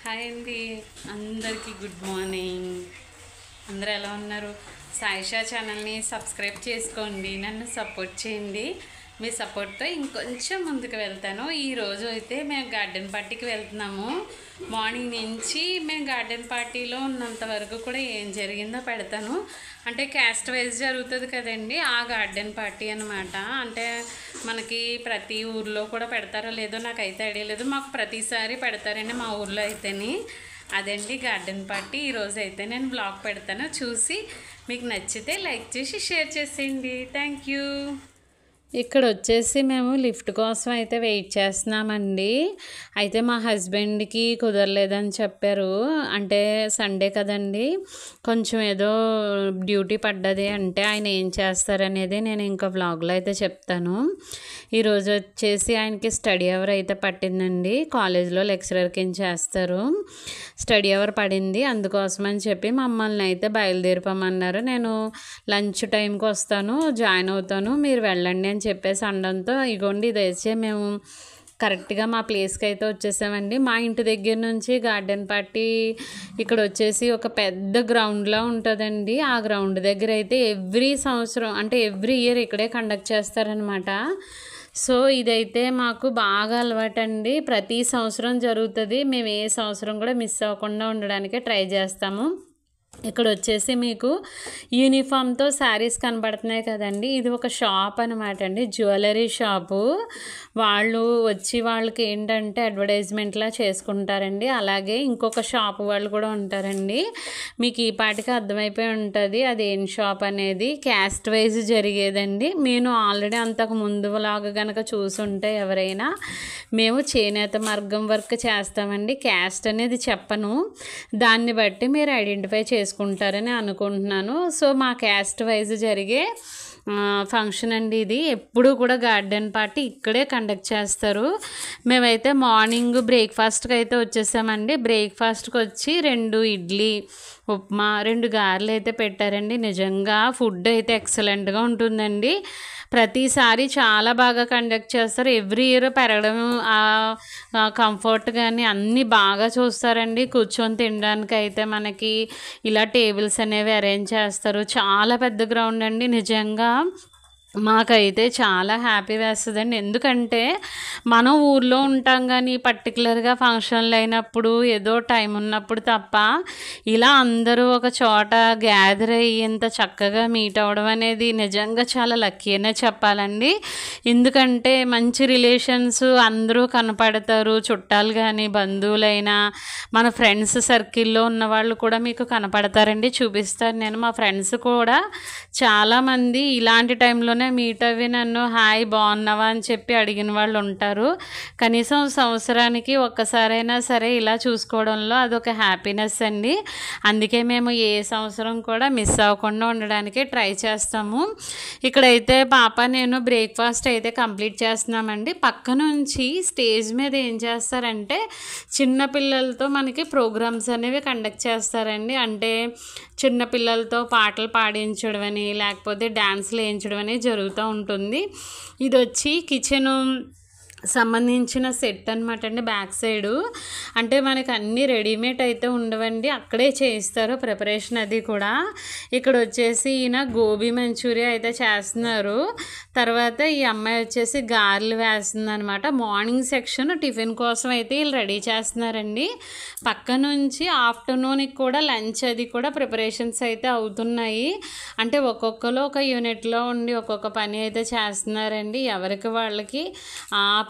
Hi అండి, అందరికీ good morning. అందరూ ఎలా ఉన్నారు? సాయిషా ఛానల్ని సబ్స్క్రైబ్ చేసుకోండి, నన్ను సపోర్ట్ చేయండి. మీ సపోర్ట్తో ఇంకొంచెం ముందుకు వెళ్తాను. ఈరోజు అయితే మేము గార్డెన్ పార్టీకి వెళ్తున్నాము. మార్నింగ్ నుంచి మేము గార్డెన్ పార్టీలో ఉన్నంత వరకు కూడా ఏం జరిగిందో పెడతాను. అంటే క్యాస్ట్ వైజ్ జరుగుతుంది కదండి, ఆ గార్డెన్ పార్టీ అనమాట. అంటే మనకి ప్రతి ఊర్లో కూడా పెడతారో లేదో నాకైతే ఐడియా లేదు. మాకు ప్రతిసారి పెడతారండి మా ఊర్లో అయితేని. అదండి గార్డెన్ పార్టీ. ఈరోజు అయితే నేను బ్లాగ్ పెడతాను, చూసి మీకు నచ్చితే లైక్ చేసి షేర్ చేసేయండి. Thank you. ఇక్కడ వచ్చేసి మేము లిఫ్ట్ కోసం అయితే వెయిట్ చేస్తున్నామండి. అయితే మా హస్బెండ్కి కుదరలేదని చెప్పారు. అంటే సండే కదండి, కొంచెం ఏదో డ్యూటీ పడ్డది. అంటే ఆయన ఏం చేస్తారనేది నేను ఇంకా వ్లాగ్లో అయితే చెప్తాను. ఈరోజు వచ్చేసి ఆయనకి స్టడీ అవర్ అయితే పట్టిందండి. కాలేజ్లో లెక్చరర్ కింద చేస్తారు. స్టడీ అవర్ పడింది, అందుకోసమని చెప్పి మమ్మల్ని అయితే బయలుదేరిపోమన్నారు. నేను లంచ్ టైంకి వస్తాను, జాయిన్ అవుతాను, మీరు వెళ్ళండి అని చెప్పేసి అనడంతో ఇగోండి ఇదైతే మేము కరెక్ట్గా మా ప్లేస్కి అయితే వచ్చేసామండి. మా ఇంటి దగ్గర నుంచి గార్డెన్ పార్టీ ఇక్కడ వచ్చేసి ఒక పెద్ద గ్రౌండ్లో ఉంటుందండి. ఆ గ్రౌండ్ దగ్గర అయితే ఎవ్రీ సంవత్సరం అంటే ఎవ్రీ ఇయర్ ఇక్కడే కండక్ట్ చేస్తారనమాట. సో ఇదైతే మాకు బాగా అలవాటండి. ప్రతి సంవత్సరం జరుగుతుంది. మేము ఏ సంవత్సరం కూడా మిస్ అవ్వకుండా ఉండడానికే ట్రై చేస్తాము. ఇక్కడ వచ్చేసి మీకు యూనిఫామ్తో శారీస్ కనబడుతున్నాయి కదండి, ఇది ఒక షాప్ అనమాట అండి, జ్యువెలరీ షాపు. వాళ్ళు వచ్చి వాళ్ళకి ఏంటంటే అడ్వర్టైజ్మెంట్లా చేసుకుంటారండి. అలాగే ఇంకొక షాప్ వాళ్ళు కూడా ఉంటారండి. మీకు ఈ పాటికి అర్థమైపోయి ఉంటుంది అది ఏం షాప్ అనేది. క్యాస్ట్ వైజ్ జరిగేదండి. నేను ఆల్రెడీ అంతకు ముందు లాగా కనుక చూసుంటే ఎవరైనా, మేము చేనేత మార్గం వర్క్ చేస్తామండి. క్యాస్ట్ అనేది చెప్పను, దాన్ని బట్టి మీరు ఐడెంటిఫై చేసుకుంటారని అనుకుంటున్నాను. సో మా క్యాస్ట్ వైజ్ జరిగే ఫంక్షన్ అండి ఇది. ఎప్పుడు కూడా గార్డెన్ పార్టీ ఇక్కడే కండక్ట్ చేస్తారు. మేమైతే మార్నింగ్ బ్రేక్ఫాస్ట్కి అయితే వచ్చేసామండి. బ్రేక్ఫాస్ట్కి వచ్చి 2 ఇడ్లీ, ఉప్మా, 2 గారెలు అయితే పెట్టారండి. నిజంగా ఫుడ్ అయితే ఎక్సలెంట్గా ఉంటుందండి. ప్రతిసారి చాలా బాగా కండక్ట్ చేస్తారు. ఎవ్రీ ఇయర్ పెరగడం, కంఫర్ట్ కానీ అన్నీ బాగా చూస్తారండి. కూర్చొని తినడానికి అయితే మనకి ఇలా టేబుల్స్ అనేవి అరేంజ్ చేస్తారు. చాలా పెద్ద గ్రౌండ్ అండి. నిజంగా మాకైతే చాలా హ్యాపీ వేస్తుందండి. ఎందుకంటే మనం ఊర్లో ఉంటాం కానీ పర్టికులర్గా ఫంక్షన్లు అయినప్పుడు ఏదో టైం ఉన్నప్పుడు తప్ప ఇలా అందరూ ఒక చోట గ్యాదర్ అయ్యి ఇంత చక్కగా మీట్ అవ్వడం అనేది నిజంగా చాలా లక్కీ అనే చెప్పాలండి. ఎందుకంటే మంచి రిలేషన్స్ అందరూ కనపడతారు. చుట్టాలు కానీ బంధువులైనా మన ఫ్రెండ్స్ సర్కిల్లో ఉన్న వాళ్ళు కూడా మీకు కనపడతారండి. చూపిస్తాను నేను. మా ఫ్రెండ్స్ కూడా చాలామంది ఇలాంటి టైంలో మీట్ అవి నన్ను హాయ్ బాగున్నావా అని చెప్పి అడిగిన వాళ్ళు ఉంటారు. కనీసం సంవత్సరానికి ఒక్కసారైనా సరే ఇలా చూసుకోవడంలో అదొక హ్యాపీనెస్ అండి. అందుకే మేము ఏ సంవత్సరం కూడా మిస్ అవ్వకుండా ఉండడానికి ట్రై చేస్తాము. ఇక్కడైతే పాప నేను బ్రేక్ఫాస్ట్ అయితే కంప్లీట్ చేస్తున్నామండి. పక్క నుంచి స్టేజ్ మీద ఏం చేస్తారంటే చిన్నపిల్లలతో మనకి ప్రోగ్రామ్స్ అనేవి కండక్ట్ చేస్తారండి. అంటే చిన్నపిల్లలతో పాటలు పాడించడం అని, లేకపోతే డ్యాన్స్లు వేయించడం అని జరుగుతూ ఉంటుంది. ఇది వచ్చి కిచెను సంబంధించిన సెట్ అనమాట అండి. బ్యాక్ సైడు అంటే మనకి అన్నీ రెడీమేడ్ అయితే ఉండవండి, అక్కడే చేయిస్తారు ప్రిపరేషన్ అది కూడా. ఇక్కడ వచ్చేసి ఈయన గోబీ మంచూరియా అయితే చేస్తున్నారు. తర్వాత ఈ అమ్మాయి వచ్చేసి గారెలు వేస్తుంది అనమాట. మార్నింగ్ సెక్షన్ టిఫిన్ కోసం అయితే వీళ్ళు రెడీ చేస్తున్నారండి. పక్క నుంచి ఆఫ్టర్నూన్కి కూడా లంచ్ అది కూడా ప్రిపరేషన్స్ అయితే అవుతున్నాయి. అంటే ఒక్కొక్కరు ఒక యూనిట్లో ఉండి ఒక్కొక్క పని అయితే చేస్తున్నారండి. ఎవరికి వాళ్ళకి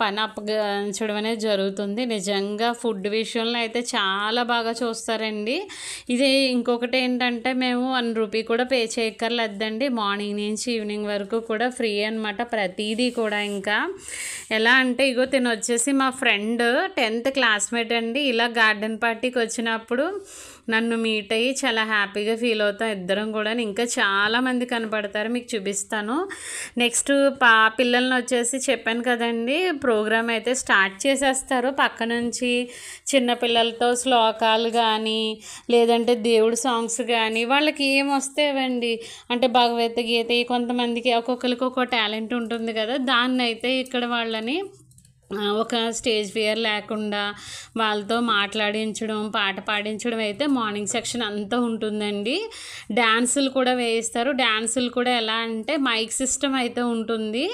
పని అప్పగించడం అనేది జరుగుతుంది. నిజంగా ఫుడ్ విషయంలో అయితే చాలా బాగా చూస్తారండి. ఇది ఇంకొకటి ఏంటంటే మేము 1 రూపీ కూడా పే చేయక్కర్లేదండి. మార్నింగ్ నుంచి ఈవినింగ్ వరకు కూడా ఫ్రీ అనమాట ప్రతిదీ కూడా. ఇంకా ఎలా అంటే ఇగో తిను వచ్చేసి మా ఫ్రెండ్ 10th క్లాస్మేట్ అండి. ఇలా గార్డెన్ పార్టీకి వచ్చినప్పుడు నన్ను మీట్ అయ్యి చాలా హ్యాపీగా ఫీల్ అవుతాం ఇద్దరం కూడా. ఇంకా చాలామంది కనపడతారు, మీకు చూపిస్తాను. నెక్స్ట్ పిల్లల్ని వచ్చేసి చెప్పాను కదండి, ప్రోగ్రామ్ అయితే స్టార్ట్ చేసేస్తారు. పక్క నుంచి చిన్నపిల్లలతో శ్లోకాలు కానీ లేదంటే దేవుడు సాంగ్స్ కానీ వాళ్ళకి ఏం వస్తేవండి, అంటే భగవద్గీత, కొంతమందికి ఒక్కొక్కరికి ఒక్కో టాలెంట్ ఉంటుంది కదా, దాన్ని అయితే ఇక్కడ వాళ్ళని ఒక స్టేజ్ ఫియర్ లేకుండా వాళ్ళతో మాట్లాడించడం, పాట పాడించడం అయితే మార్నింగ్ సెక్షన్ అంతా ఉంటుందండి. డ్యాన్సులు కూడా వేయిస్తారు. డ్యాన్సులు కూడా ఎలా అంటే మైక్ సిస్టమ్ అయితే ఉంటుంది.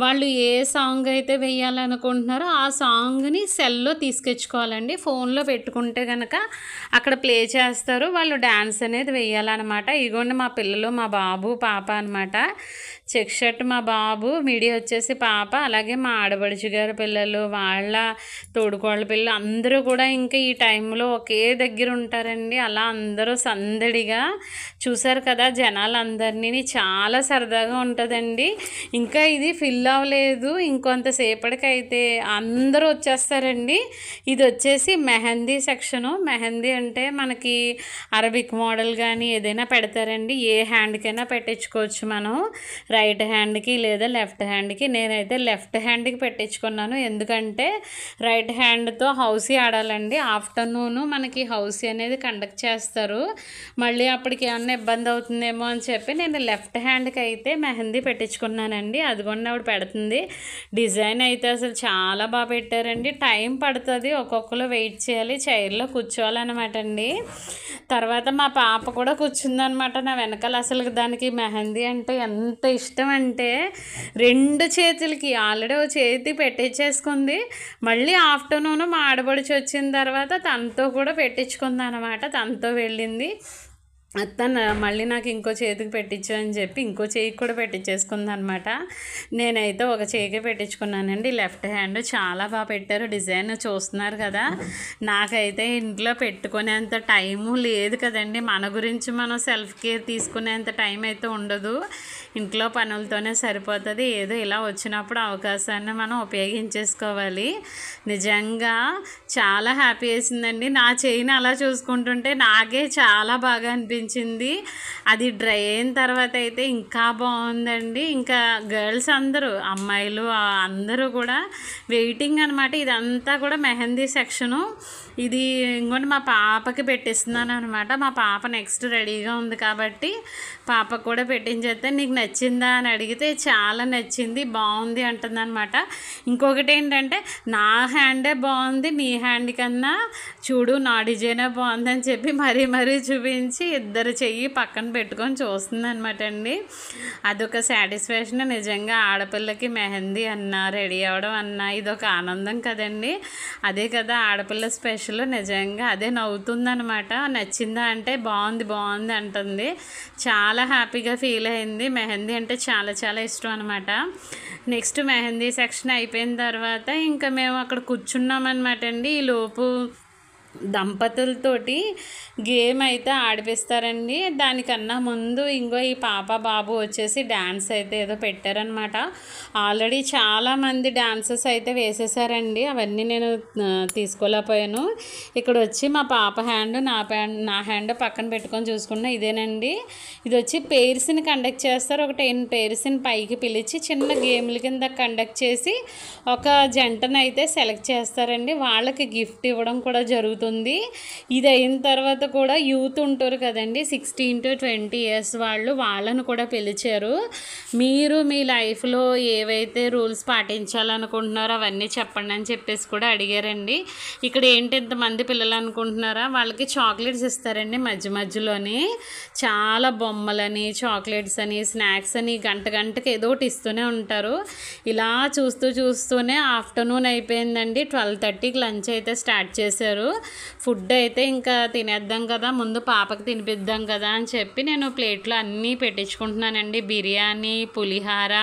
వాళ్ళు ఏ సాంగ్ అయితే వేయాలనుకుంటున్నారో ఆ సాంగ్ని సెల్లో తీసుకొచ్చుకోవాలండి. ఫోన్లో పెట్టుకుంటే కనుక అక్కడ ప్లే చేస్తారు. వాళ్ళు డ్యాన్స్ అనేది వేయాలన్నమాట. ఇగోండి మా పిల్లలు, మా బాబు పాప అనమాట. చెక్ షర్ట్ మా బాబు, మీడియా వచ్చేసి పాప, అలాగే మా ఆడబడుచు గారి పిల్లలు, వాళ్ళ తోడుకోళ్ళ పిల్లలు అందరూ కూడా ఇంకా ఈ టైంలో ఒకే దగ్గర ఉంటారండి. అలా అందరూ సందడిగా చూసారు కదా జనాలందరినీ, చాలా సరదాగా ఉంటుందండి. ఇంకా ఇది ఫిల్ అవ్వలేదు, ఇంకొంతసేపటికైతే అందరూ వచ్చేస్తారండి. ఇది వచ్చేసి మెహందీ సెక్షను. మెహందీ అంటే మనకి అరబిక్ మోడల్ కానీ ఏదైనా పెడతారండి. ఏ హ్యాండ్కైనా పెట్టించుకోవచ్చు మనం, రైట్ హ్యాండ్కి లేదా లెఫ్ట్ హ్యాండ్కి. నేనైతే లెఫ్ట్ హ్యాండ్కి పెట్టించుకున్నాను, ఎందుకంటే రైట్ హ్యాండ్తో హౌసీ ఆడాలండి. ఆఫ్టర్నూను మనకి హౌసీ అనేది కండక్ట్ చేస్తారు, మళ్ళీ అప్పటికి ఏమన్నా ఇబ్బంది అవుతుందేమో అని చెప్పి నేను లెఫ్ట్ హ్యాండ్కి అయితే మెహందీ పెట్టించుకున్నానండి. అదిగోండి ఆవిడ పెడుతుంది. డిజైన్ అయితే అసలు చాలా బాగా పెట్టారండి. టైం పడుతుంది, ఒక్కొక్కరు వెయిట్ చేయాలి, చైర్లో కూర్చోవాలన్నమాట అండి. తర్వాత మా పాప కూడా కూర్చుందనమాట నా వెనకాల. అసలు దానికి మెహందీ అంటే ఎంత ఇష్టం అంటే 2 చేతులకి ఆల్రెడీ ఓ చేతి పెట్టించేసుకుంది. మళ్ళీ ఆఫ్టర్నూన్ మా ఆడబడిచి వచ్చిన తర్వాత తనతో కూడా పెట్టించుకుంది అనమాట. తనతో వెళ్ళింది. తను మళ్ళీ నాకు ఇంకో చేతికి పెట్టించు అని చెప్పి ఇంకో చేయికి కూడా పెట్టించేసుకుంది అనమాట. నేనైతే ఒక చేయికి పెట్టించుకున్నానండి. లెఫ్ట్ హ్యాండ్ చాలా బాగా పెట్టారు. డిజైన్ చూస్తున్నారు కదా. నాకైతే ఇంట్లో పెట్టుకునేంత టైము లేదు కదండి. మన గురించి మనం సెల్ఫ్ కేర్ తీసుకునేంత టైం అయితే ఉండదు, ఇంట్లో పనులతోనే సరిపోతుంది. ఏదో ఇలా వచ్చినప్పుడు అవకాశాన్ని మనం ఉపయోగించేసుకోవాలి. నిజంగా చాలా హ్యాపీ వేసిందండి. నా చేయిని అలా చూసుకుంటుంటే నాకే చాలా బాగా అనిపించింది. అది డ్రై అయిన తర్వాత అయితే ఇంకా బాగుందండి. ఇంకా గర్ల్స్ అందరూ, అమ్మాయిలు అందరూ కూడా వెయిటింగ్ అనమాట. ఇదంతా కూడా మెహందీ సెక్షను. ఇది ఇంకోటి మా పాపకి పెట్టిస్తున్నాను అనమాట. మా పాప నెక్స్ట్ రెడీగా ఉంది కాబట్టి పాపకు కూడా పెట్టించేస్తే నీకు నచ్చిందా అని అడిగితే చాలా నచ్చింది, బాగుంది అంటుంది అనమాట. ఇంకొకటి ఏంటంటే నా హ్యాండే బాగుంది నీ హ్యాండ్ కన్నా, చూడు నా డిజైనే బాగుంది అని చెప్పి మరీ చూపించి ఇద్దరు చెయ్యి పక్కన పెట్టుకొని చూస్తుంది అనమాట అండి. అదొక సాటిస్ఫాక్షన్. నిజంగా ఆడపిల్లకి మెహందీ అన్నా, రెడీ అవ్వడం అన్నా ఇదొక ఆనందం కదండి. అదే కదా ఆడపిల్ల స్పెషల్. నిజంగా అదే నవ్వుతుందనమాట. నచ్చిందా అంటే బాగుంది అంటుంది. చాలా హ్యాపీగా ఫీల్ అయింది. మెహందీ అంటే చాలా ఇష్టం అనమాట. నెక్స్ట్ మెహందీ సెక్షన్ అయిపోయిన తర్వాత ఇంకా మేము అక్కడ కూర్చున్నామన్నమాట అండి. ఈలోపు దంపతులతోటి గేమ్ అయితే ఆడిపిస్తారండి. దానికన్నా ముందు ఇంకో ఈ పాప బాబు వచ్చేసి డ్యాన్స్ అయితే ఏదో పెట్టారనమాట. ఆల్రెడీ చాలామంది డాన్సెస్ అయితే వేసేసారండి, అవన్నీ నేను తీసుకోలేకపోయాను. ఇక్కడ వచ్చి మా పాప హ్యాండ్ నా హ్యాండ్ పక్కన పెట్టుకొని చూసుకున్నా. ఇదేనండి, ఇది వచ్చి పెయిర్స్ని కండక్ట్ చేస్తారు. ఒక 10 పెయిర్స్ని పైకి పిలిచి చిన్న గేమ్ల కింద కండక్ట్ చేసి ఒక జంటను అయితే సెలెక్ట్ చేస్తారండి. వాళ్ళకి గిఫ్ట్ ఇవ్వడం కూడా జరుగుతుంది. ఇది అయిన తర్వాత కూడా యూత్ ఉంటారు కదండి, 16 to 20 years వాళ్ళను కూడా పిలిచారు. మీరు మీ లైఫ్లో ఏవైతే రూల్స్ పాటించాలనుకుంటున్నారో అవన్నీ చెప్పండి అని చెప్పేసి కూడా అడిగారండి. ఇక్కడ ఏంటి ఇంతమంది పిల్లలు అనుకుంటున్నారా, వాళ్ళకి చాక్లెట్స్ ఇస్తారండి మధ్యలోనే. చాలా బొమ్మలని, చాక్లెట్స్ అని, స్నాక్స్ అని గంటకి ఏదో ఒకటి ఇస్తూనే ఉంటారు. ఇలా చూస్తూనే ఆఫ్టర్నూన్ అయిపోయిందండి. 12:30కి లంచ్ అయితే స్టార్ట్ చేశారు. ఫుడ్ అయితే ఇంకా తినేద్దాం కదా, ముందు పాపకి తినిపిద్దాం కదా అని చెప్పి నేను ప్లేట్లో అన్నీ పెట్టించుకుంటున్నానండి. బిర్యానీ, పులిహార,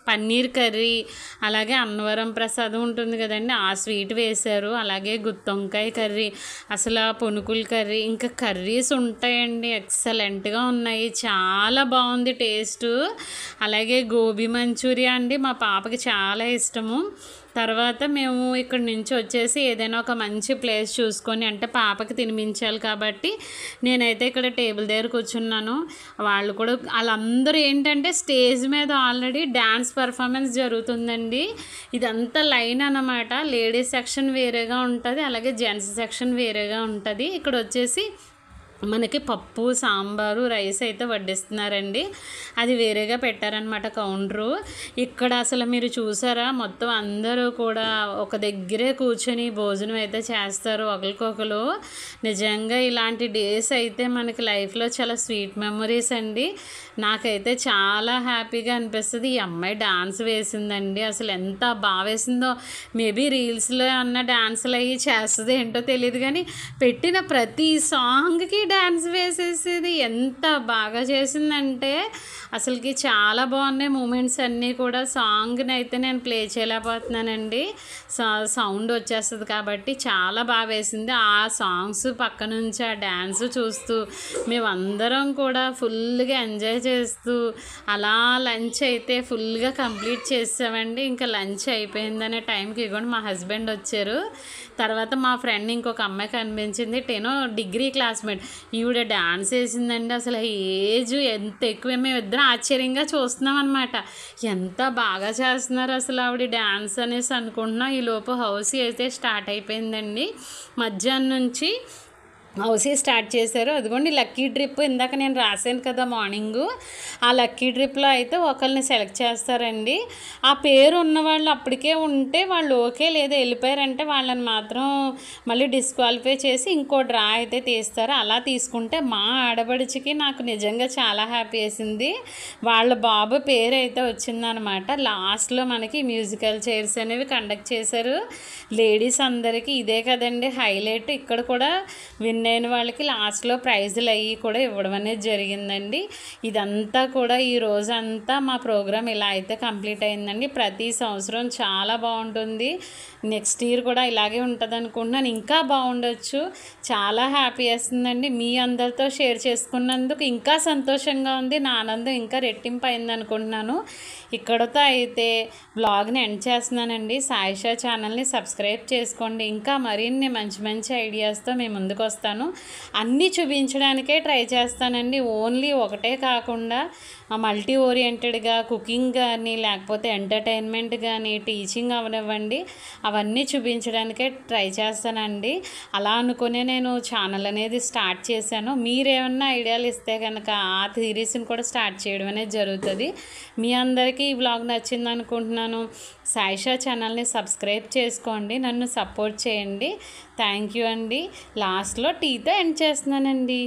పన్నీర్ కర్రీ, అలాగే అన్నవరం ప్రసాదం ఉంటుంది కదండి ఆ స్వీట్ వేశారు. అలాగే గుత్తొంకాయ కర్రీ, అసలు పునుకుల కర్రీ, ఇంకా కర్రీస్ ఉంటాయండి ఎక్సలెంట్గా ఉన్నాయి, చాలా బాగుంది టేస్ట్. అలాగే గోబీ మంచూరియా అండి, మా పాపకి చాలా ఇష్టము. తర్వాత మేము ఇక్కడ నుంచి వచ్చేసి ఏదైనా ఒక మంచి ప్లేస్ చూసుకొని, అంటే పాపకి తినిపించాలి కాబట్టి నేనైతే ఇక్కడ టేబుల్ దగ్గర కూర్చున్నాను. వాళ్ళందరూ ఏంటంటే స్టేజ్ మీద ఆల్రెడీ డ్యాన్స్ పర్ఫార్మెన్స్ జరుగుతుందండి. ఇదంతా లైన్ అన్నమాట. లేడీస్ సెక్షన్ వేరేగా ఉంటుంది, అలాగే జెంట్స్ సెక్షన్ వేరేగా ఉంటుంది. ఇక్కడ వచ్చేసి మనకి పప్పు సాంబారు రైస్ అయితే వడ్డిస్తున్నారండి. అది వేరేగా పెట్టారనమాట కౌంటరు. ఇక్కడ అసలు మీరు చూసారా, మొత్తం అందరూ కూడా ఒక దగ్గరే కూర్చొని భోజనం అయితే చేస్తారు ఒకరికొకరు. నిజంగా ఇలాంటి డేస్ అయితే మనకి లైఫ్లో చాలా స్వీట్ మెమరీస్ అండి. నాకైతే చాలా హ్యాపీగా అనిపిస్తుంది. ఈ అమ్మాయి డాన్స్ వేసిందండి, అసలు ఎంత బాగా వేసిందో. మేబీ రీల్స్లో అన్న డాన్సులు అవి చేస్తుంది ఏంటో తెలియదు, కానీ పెట్టిన ప్రతి సాంగ్కి డ్యాన్స్ వేసేసేది. ఎంత బాగా చేసిందంటే అసలుకి చాలా బాగున్నాయి మూమెంట్స్ అన్నీ కూడా. సాంగ్ని అయితే నేను ప్లే చేయలేకపోతున్నానండి, సౌండ్ వచ్చేస్తుంది కాబట్టి. చాలా బాగా వేసింది. ఆ సాంగ్స్ పక్క నుంచి ఆ డ్యాన్స్ చూస్తూ మేమందరం కూడా ఫుల్గా ఎంజాయ్ చేస్తూ అలా లంచ్ అయితే ఫుల్గా కంప్లీట్ చేసామండి. ఇంకా లంచ్ అయిపోయిందనే టైంకి ఇగోండి మా హస్బెండ్ వచ్చారు. తర్వాత మా ఫ్రెండ్ ఇంకొక అమ్మాయి కనిపించింది, టెనో డిగ్రీ క్లాస్మేట్. ఈవిడ డాన్స్ వేసిందండి. అసలు ఏజ్ ఎంత ఎక్కువ, మేము ఇద్దరం ఆశ్చర్యంగా చూస్తున్నాం అనమాట. ఎంత బాగా చేస్తున్నారు అసలు ఆవిడ డాన్స్ అనేసి అనుకుంటున్నాం. ఈలోపు హౌస్ అయితే స్టార్ట్ అయిపోయిందండి. మధ్యాహ్నం నుంచి హౌసీ స్టార్ట్ చేశారు. అదిగోండి లక్కీ ట్రిప్ ఇందాక నేను రాశాను కదా మార్నింగు, ఆ లక్కీ ట్రిప్లో అయితే ఒకరిని సెలెక్ట్ చేస్తారండి. ఆ పేరు ఉన్నవాళ్ళు అప్పటికే ఉంటే వాళ్ళు ఓకే, లేదా వెళ్ళిపోయారంటే వాళ్ళని మాత్రం మళ్ళీ డిస్క్వాలిఫై చేసి ఇంకో డ్రా అయితే తీస్తారు. అలా తీసుకుంటే మా ఆడబడిచికి నాకు నిజంగా చాలా హ్యాపీ వేసింది. వాళ్ళ బాబు పేరు అయితే వచ్చిందనమాట. లాస్ట్లో మనకి మ్యూజికల్ చైర్స్ అనేవి కండక్ట్ చేశారు. లేడీస్ అందరికీ ఇదే కదండి హైలైట్. ఇక్కడ కూడా విన్ అయిన వాళ్ళకి లాస్ట్లో ప్రైజులు అవి కూడా ఇవ్వడం అనేది జరిగిందండి. ఇదంతా కూడా ఈ రోజంతా మా ప్రోగ్రామ్ ఇలా అయితే కంప్లీట్ అయిందండి. ప్రతి సంవత్సరం చాలా బాగుంటుంది. నెక్స్ట్ ఇయర్ కూడా ఇలాగే ఉంటుంది అనుకుంటున్నాను, ఇంకా బాగుండొచ్చు. చాలా హ్యాపీ వేస్తుందండి. మీ అందరితో షేర్ చేసుకున్నందుకు ఇంకా సంతోషంగా ఉంది. నా ఆనందం ఇంకా రెట్టింపు అయింది అనుకుంటున్నాను. ఇక్కడతో అయితే బ్లాగ్ని ఎండ్ చేస్తున్నానండి. సాయిషా ఛానల్ని సబ్స్క్రైబ్ చేసుకోండి. ఇంకా మరిన్ని మంచి మంచి ఐడియాస్తో మేము ముందుకు వస్తాను. అన్నీ చూపించడానికే ట్రై చేస్తానండి. ఓన్లీ ఒకటే కాకుండా మల్టీ ఓరియంటెడ్గా కుకింగ్ కానీ, లేకపోతే ఎంటర్టైన్మెంట్ కానీ, టీచింగ్ అవనివ్వండి, అవన్నీ చూపించడానికే ట్రై చేస్తానండి. అలా అనుకునే నేను ఛానల్ అనేది స్టార్ట్ చేశాను. మీరేమన్నా ఐడియాలు ఇస్తే కనుక ఆ థీరీస్ని కూడా స్టార్ట్ చేయడం అనేది జరుగుతుంది. మీ అందరికీ ఈ బ్లాగ్ నచ్చింది అనుకుంటున్నాను. సాయిషా ఛానల్ని సబ్స్క్రైబ్ చేసుకోండి, నన్ను సపోర్ట్ చేయండి. థ్యాంక్ యూ అండి. లాస్ట్లో టీతో ఎండ్ చేస్తున్నానండి.